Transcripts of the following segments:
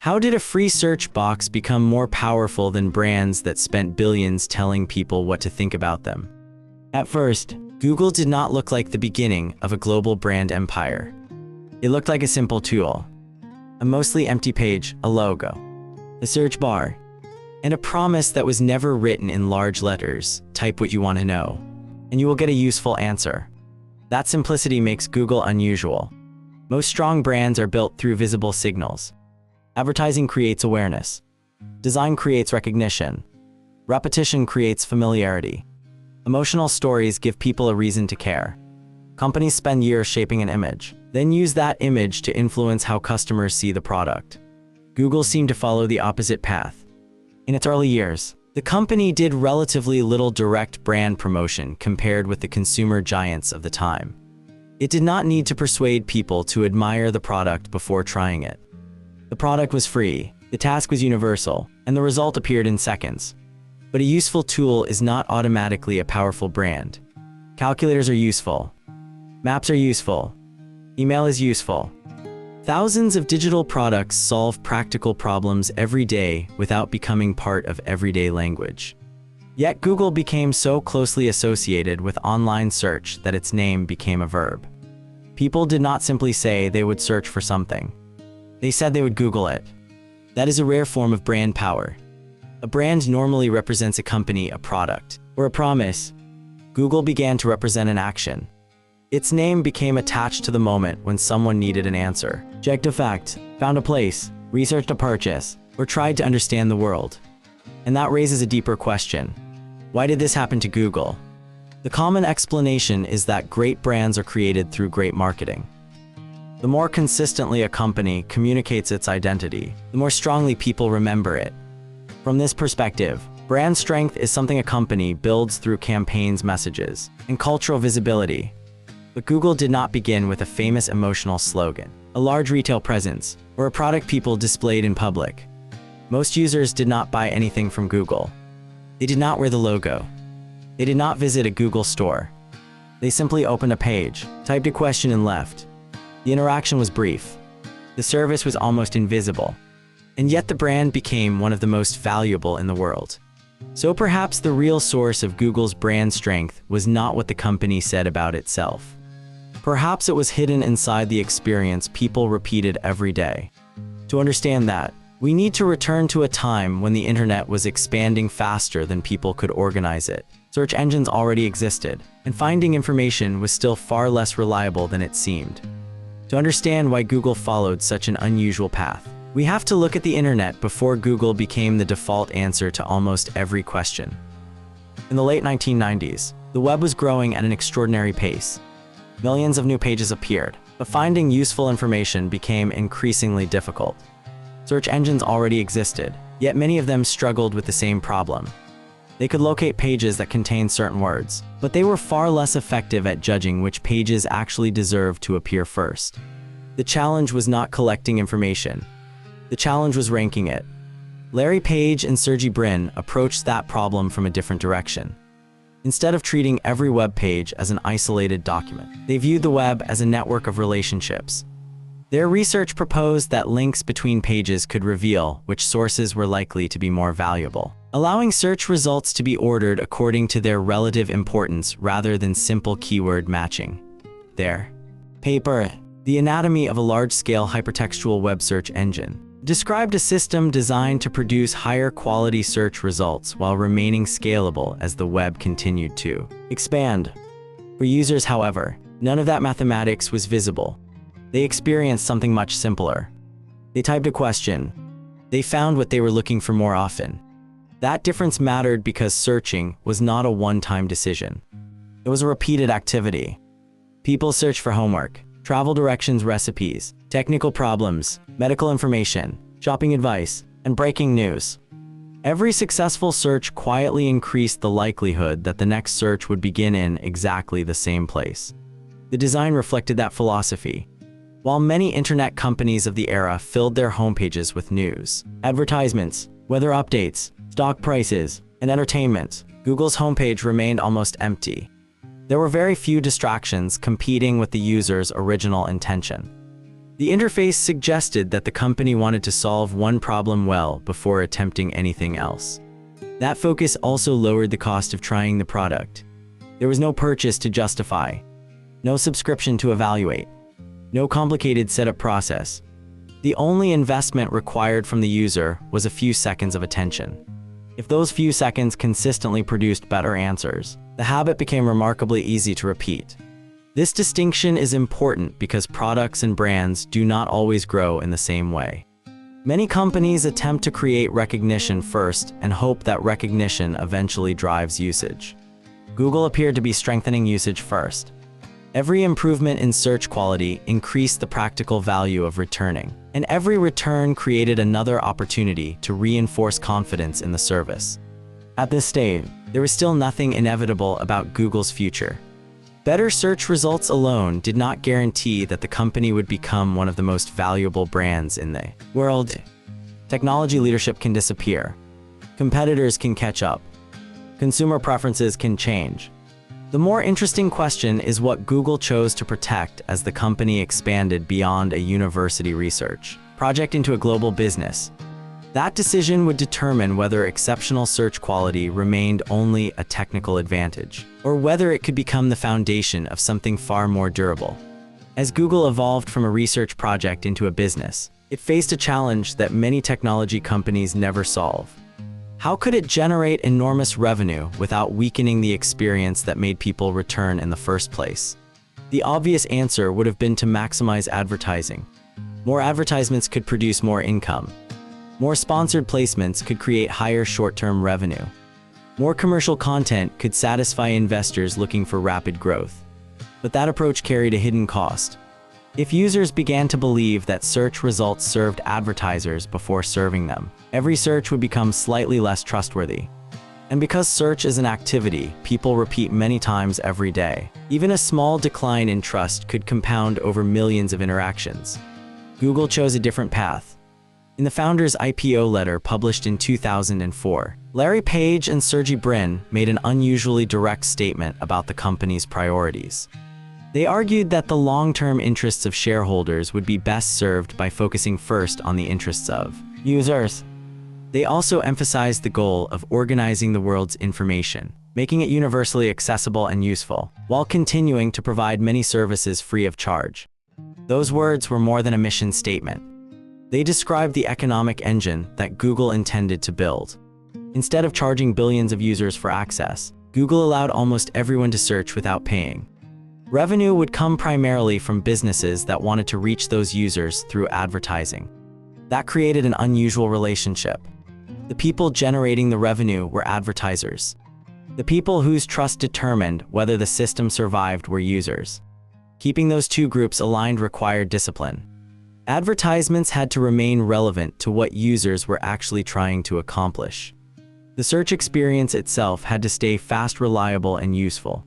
How did a free search box become more powerful than brands that spent billions telling people what to think about them? At first, Google did not look like the beginning of a global brand empire. It looked like a simple tool. A mostly empty page, a logo, a search bar, and a promise that was never written in large letters: type what you want to know, and you will get a useful answer. That simplicity makes Google unusual. Most strong brands are built through visible signals. Advertising creates awareness. Design creates recognition. Repetition creates familiarity. Emotional stories give people a reason to care. Companies spend years shaping an image, then use that image to influence how customers see the product. Google seemed to follow the opposite path. In its early years, the company did relatively little direct brand promotion compared with the consumer giants of the time. It did not need to persuade people to admire the product before trying it. The product was free, the task was universal, and the result appeared in seconds. But a useful tool is not automatically a powerful brand. Calculators are useful. Maps are useful. Email is useful. Thousands of digital products solve practical problems every day without becoming part of everyday language. Yet Google became so closely associated with online search that its name became a verb. People did not simply say they would search for something. They said they would Google it. That is a rare form of brand power. A brand normally represents a company, a product, or a promise. Google began to represent an action. Its name became attached to the moment when someone needed an answer, checked a fact, found a place, researched a purchase, or tried to understand the world. And that raises a deeper question. Why did this happen to Google? The common explanation is that great brands are created through great marketing. The more consistently a company communicates its identity, the more strongly people remember it. From this perspective, brand strength is something a company builds through campaigns, messages, and cultural visibility. But Google did not begin with a famous emotional slogan, a large retail presence, or a product people displayed in public. Most users did not buy anything from Google. They did not wear the logo. They did not visit a Google store. They simply opened a page, typed a question, and left. The interaction was brief. The service was almost invisible. And yet the brand became one of the most valuable in the world. So perhaps the real source of Google's brand strength was not what the company said about itself. Perhaps it was hidden inside the experience people repeated every day. To understand that, we need to return to a time when the internet was expanding faster than people could organize it. Search engines already existed, and finding information was still far less reliable than it seemed. To understand why Google followed such an unusual path, we have to look at the internet before Google became the default answer to almost every question. In the late 1990s, the web was growing at an extraordinary pace. Millions of new pages appeared, but finding useful information became increasingly difficult. Search engines already existed, yet many of them struggled with the same problem. They could locate pages that contained certain words, but they were far less effective at judging which pages actually deserved to appear first. The challenge was not collecting information. The challenge was ranking it. Larry Page and Sergey Brin approached that problem from a different direction. Instead of treating every web page as an isolated document, they viewed the web as a network of relationships. Their research proposed that links between pages could reveal which sources were likely to be more valuable, allowing search results to be ordered according to their relative importance rather than simple keyword matching. Their paper, The Anatomy of a Large-Scale Hypertextual Web Search Engine, described a system designed to produce higher quality search results while remaining scalable as the web continued to expand. For users, however, none of that mathematics was visible. They experienced something much simpler. They typed a question. They found what they were looking for more often. That difference mattered because searching was not a one-time decision. It was a repeated activity. People searched for homework, travel directions, recipes, technical problems, medical information, shopping advice, and breaking news. Every successful search quietly increased the likelihood that the next search would begin in exactly the same place. The design reflected that philosophy. While many internet companies of the era filled their homepages with news, advertisements, weather updates, stock prices, and entertainment, Google's homepage remained almost empty. There were very few distractions competing with the user's original intention. The interface suggested that the company wanted to solve one problem well before attempting anything else. That focus also lowered the cost of trying the product. There was no purchase to justify, no subscription to evaluate, no complicated setup process. The only investment required from the user was a few seconds of attention. If those few seconds consistently produced better answers, the habit became remarkably easy to repeat. This distinction is important because products and brands do not always grow in the same way. Many companies attempt to create recognition first and hope that recognition eventually drives usage. Google appeared to be strengthening usage first. Every improvement in search quality increased the practical value of returning, and every return created another opportunity to reinforce confidence in the service. At this stage, there was still nothing inevitable about Google's future. Better search results alone did not guarantee that the company would become one of the most valuable brands in the world. Technology leadership can disappear. Competitors can catch up. Consumer preferences can change. The more interesting question is what Google chose to protect as the company expanded beyond a university research project into a global business. That decision would determine whether exceptional search quality remained only a technical advantage, or whether it could become the foundation of something far more durable. As Google evolved from a research project into a business, it faced a challenge that many technology companies never solve. How could it generate enormous revenue without weakening the experience that made people return in the first place? The obvious answer would have been to maximize advertising. More advertisements could produce more income. More sponsored placements could create higher short-term revenue. More commercial content could satisfy investors looking for rapid growth. But that approach carried a hidden cost. If users began to believe that search results served advertisers before serving them, every search would become slightly less trustworthy. And because search is an activity people repeat many times every day, even a small decline in trust could compound over millions of interactions. Google chose a different path. In the founders' IPO letter published in 2004, Larry Page and Sergey Brin made an unusually direct statement about the company's priorities. They argued that the long-term interests of shareholders would be best served by focusing first on the interests of users. They also emphasized the goal of organizing the world's information, making it universally accessible and useful, while continuing to provide many services free of charge. Those words were more than a mission statement. They described the economic engine that Google intended to build. Instead of charging billions of users for access, Google allowed almost everyone to search without paying. Revenue would come primarily from businesses that wanted to reach those users through advertising. That created an unusual relationship. The people generating the revenue were advertisers. The people whose trust determined whether the system survived were users. Keeping those two groups aligned required discipline. Advertisements had to remain relevant to what users were actually trying to accomplish. The search experience itself had to stay fast, reliable, and useful.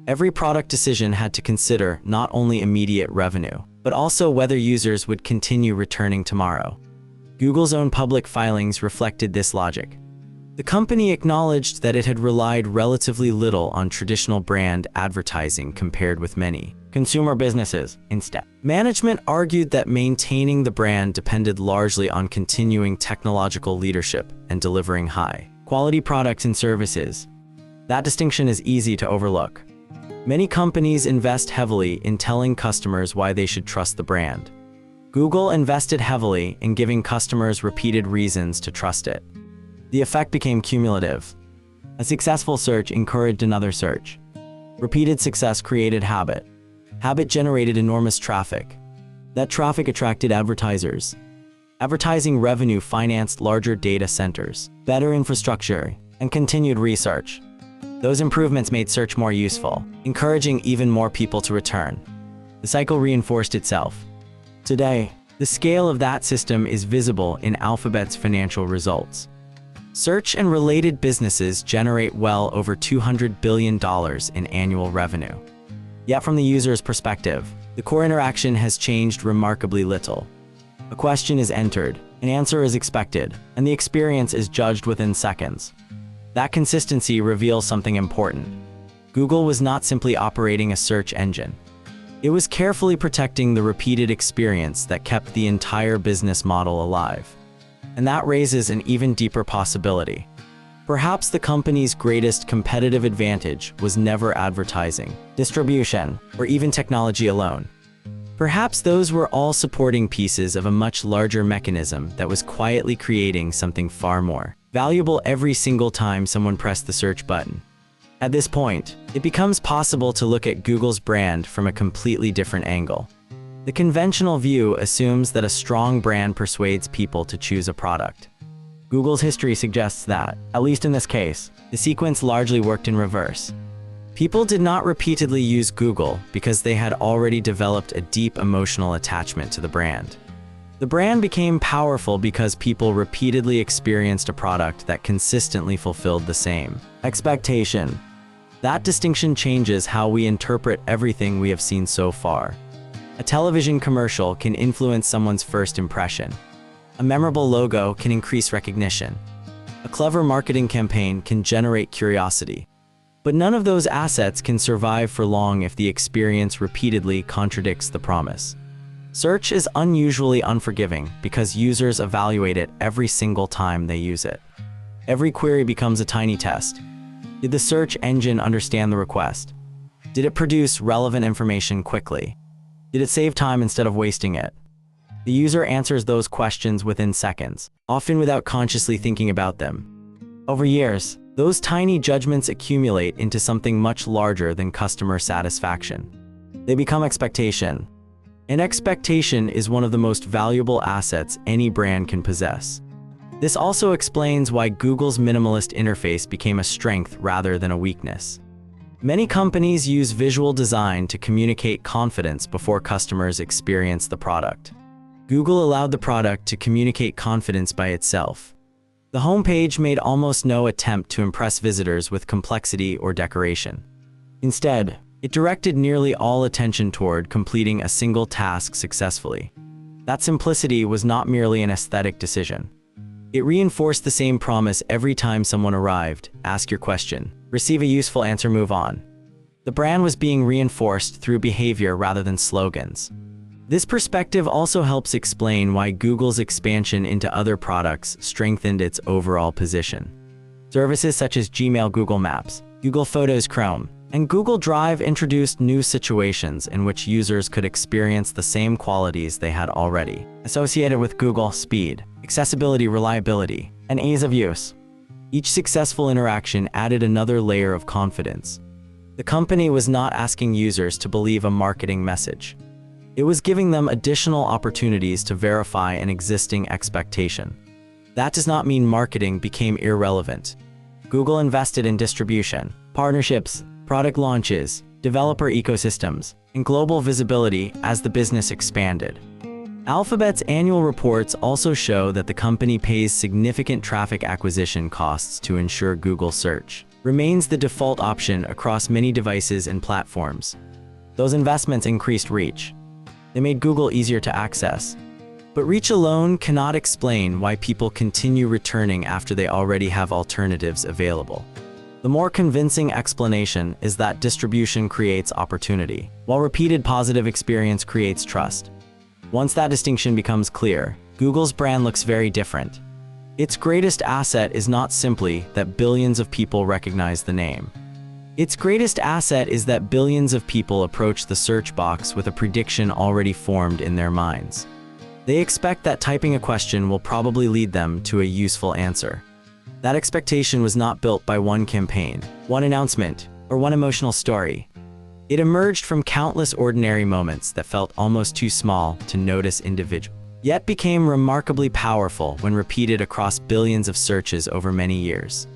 Every product decision had to consider not only immediate revenue, but also whether users would continue returning tomorrow. Google's own public filings reflected this logic. The company acknowledged that it had relied relatively little on traditional brand advertising compared with many consumer businesses instead. Management argued that maintaining the brand depended largely on continuing technological leadership and delivering high-quality products and services. That distinction is easy to overlook. Many companies invest heavily in telling customers why they should trust the brand. Google invested heavily in giving customers repeated reasons to trust it. The effect became cumulative. A successful search encouraged another search. Repeated success created habit. Habit generated enormous traffic. That traffic attracted advertisers. Advertising revenue financed larger data centers, better infrastructure, and continued research. Those improvements made search more useful, encouraging even more people to return. The cycle reinforced itself. Today, the scale of that system is visible in Alphabet's financial results. Search and related businesses generate well over $200 billion in annual revenue. Yet from the user's perspective, the core interaction has changed remarkably little. A question is entered, an answer is expected, and the experience is judged within seconds. That consistency reveals something important. Google was not simply operating a search engine. It was carefully protecting the repeated experience that kept the entire business model alive. And that raises an even deeper possibility. Perhaps the company's greatest competitive advantage was never advertising, distribution, or even technology alone. Perhaps those were all supporting pieces of a much larger mechanism that was quietly creating something far more valuable every single time someone pressed the search button. At this point, it becomes possible to look at Google's brand from a completely different angle. The conventional view assumes that a strong brand persuades people to choose a product. Google's history suggests that, at least in this case, the sequence largely worked in reverse. People did not repeatedly use Google because they had already developed a deep emotional attachment to the brand. The brand became powerful because people repeatedly experienced a product that consistently fulfilled the same expectation. That distinction changes how we interpret everything we have seen so far. A television commercial can influence someone's first impression. A memorable logo can increase recognition. A clever marketing campaign can generate curiosity. But none of those assets can survive for long if the experience repeatedly contradicts the promise. Search is unusually unforgiving because users evaluate it every single time they use it. Every query becomes a tiny test. Did the search engine understand the request? Did it produce relevant information quickly? Did it save time instead of wasting it? The user answers those questions within seconds, often without consciously thinking about them. Over years, those tiny judgments accumulate into something much larger than customer satisfaction. They become expectation. And expectation is one of the most valuable assets any brand can possess. This also explains why Google's minimalist interface became a strength rather than a weakness. Many companies use visual design to communicate confidence before customers experience the product. Google allowed the product to communicate confidence by itself. The homepage made almost no attempt to impress visitors with complexity or decoration. Instead, it directed nearly all attention toward completing a single task successfully. That simplicity was not merely an aesthetic decision. It reinforced the same promise every time someone arrived: ask your question, receive a useful answer, move on. The brand was being reinforced through behavior rather than slogans. This perspective also helps explain why Google's expansion into other products strengthened its overall position. Services such as Gmail, Google Maps, Google Photos, Chrome, and Google Drive introduced new situations in which users could experience the same qualities they had already associated with Google: speed, accessibility, reliability, and ease of use. Each successful interaction added another layer of confidence. The company was not asking users to believe a marketing message. It was giving them additional opportunities to verify an existing expectation. That does not mean marketing became irrelevant. Google invested in distribution, partnerships, product launches, developer ecosystems, and global visibility as the business expanded. Alphabet's annual reports also show that the company pays significant traffic acquisition costs to ensure Google Search remains the default option across many devices and platforms. Those investments increased reach. They made Google easier to access. But reach alone cannot explain why people continue returning after they already have alternatives available. The more convincing explanation is that distribution creates opportunity, while repeated positive experience creates trust. Once that distinction becomes clear, Google's brand looks very different. Its greatest asset is not simply that billions of people recognize the name. Its greatest asset is that billions of people approach the search box with a prediction already formed in their minds. They expect that typing a question will probably lead them to a useful answer. That expectation was not built by one campaign, one announcement, or one emotional story. It emerged from countless ordinary moments that felt almost too small to notice individually, yet became remarkably powerful when repeated across billions of searches over many years.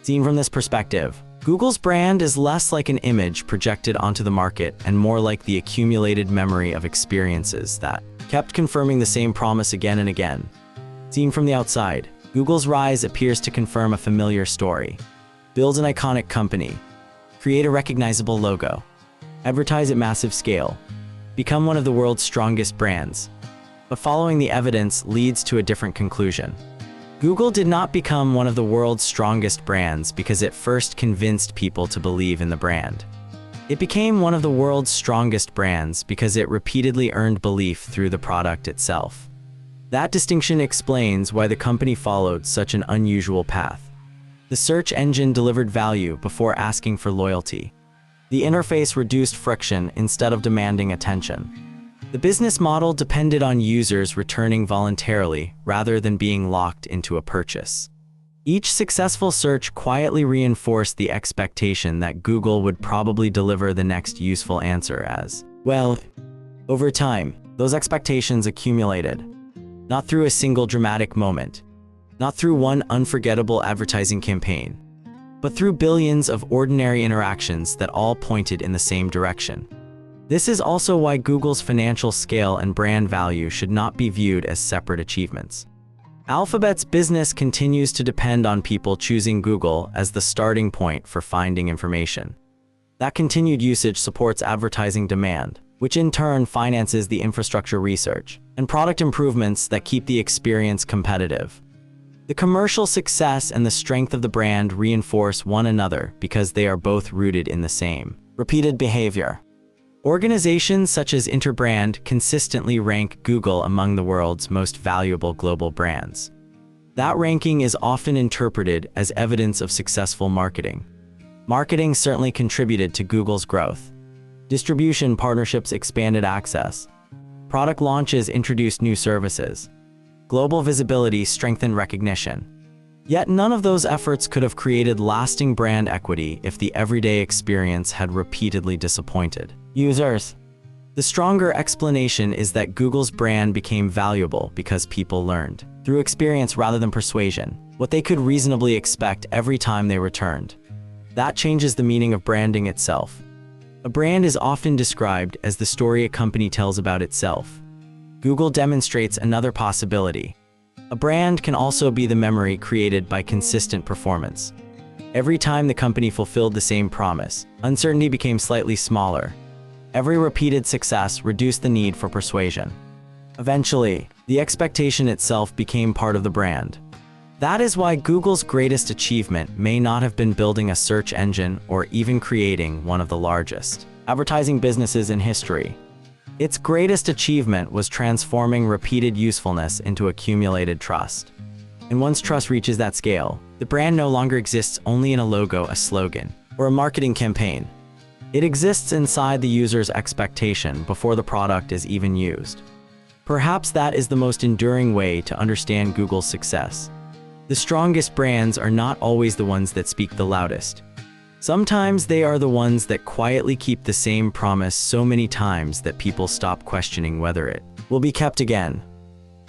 Seen from this perspective, Google's brand is less like an image projected onto the market and more like the accumulated memory of experiences that kept confirming the same promise again and again. Seen from the outside, Google's rise appears to confirm a familiar story. Build an iconic company, create a recognizable logo, advertise at massive scale, become one of the world's strongest brands. But following the evidence leads to a different conclusion. Google did not become one of the world's strongest brands because it first convinced people to believe in the brand. It became one of the world's strongest brands because it repeatedly earned belief through the product itself. That distinction explains why the company followed such an unusual path. The search engine delivered value before asking for loyalty. The interface reduced friction instead of demanding attention. The business model depended on users returning voluntarily rather than being locked into a purchase. Each successful search quietly reinforced the expectation that Google would probably deliver the next useful answer as well. Over time, those expectations accumulated, not through a single dramatic moment, not through one unforgettable advertising campaign, but through billions of ordinary interactions that all pointed in the same direction. This is also why Google's financial scale and brand value should not be viewed as separate achievements. Alphabet's business continues to depend on people choosing Google as the starting point for finding information. That continued usage supports advertising demand, which in turn finances the infrastructure research and product improvements that keep the experience competitive. The commercial success and the strength of the brand reinforce one another because they are both rooted in the same repeated behavior. Organizations such as Interbrand consistently rank Google among the world's most valuable global brands. That ranking is often interpreted as evidence of successful marketing. Marketing certainly contributed to Google's growth. Distribution partnerships expanded access. Product launches introduced new services. Global visibility strengthened recognition. Yet none of those efforts could have created lasting brand equity if the everyday experience had repeatedly disappointed users. The stronger explanation is that Google's brand became valuable because people learned, through experience rather than persuasion, what they could reasonably expect every time they returned. That changes the meaning of branding itself. A brand is often described as the story a company tells about itself. Google demonstrates another possibility. A brand can also be the memory created by consistent performance. Every time the company fulfilled the same promise, uncertainty became slightly smaller. Every repeated success reduced the need for persuasion. Eventually, the expectation itself became part of the brand. That is why Google's greatest achievement may not have been building a search engine or even creating one of the largest advertising businesses in history. Its greatest achievement was transforming repeated usefulness into accumulated trust. And once trust reaches that scale, the brand no longer exists only in a logo, a slogan, or a marketing campaign. It exists inside the user's expectation before the product is even used. Perhaps that is the most enduring way to understand Google's success. The strongest brands are not always the ones that speak the loudest. Sometimes they are the ones that quietly keep the same promise so many times that people stop questioning whether it will be kept again.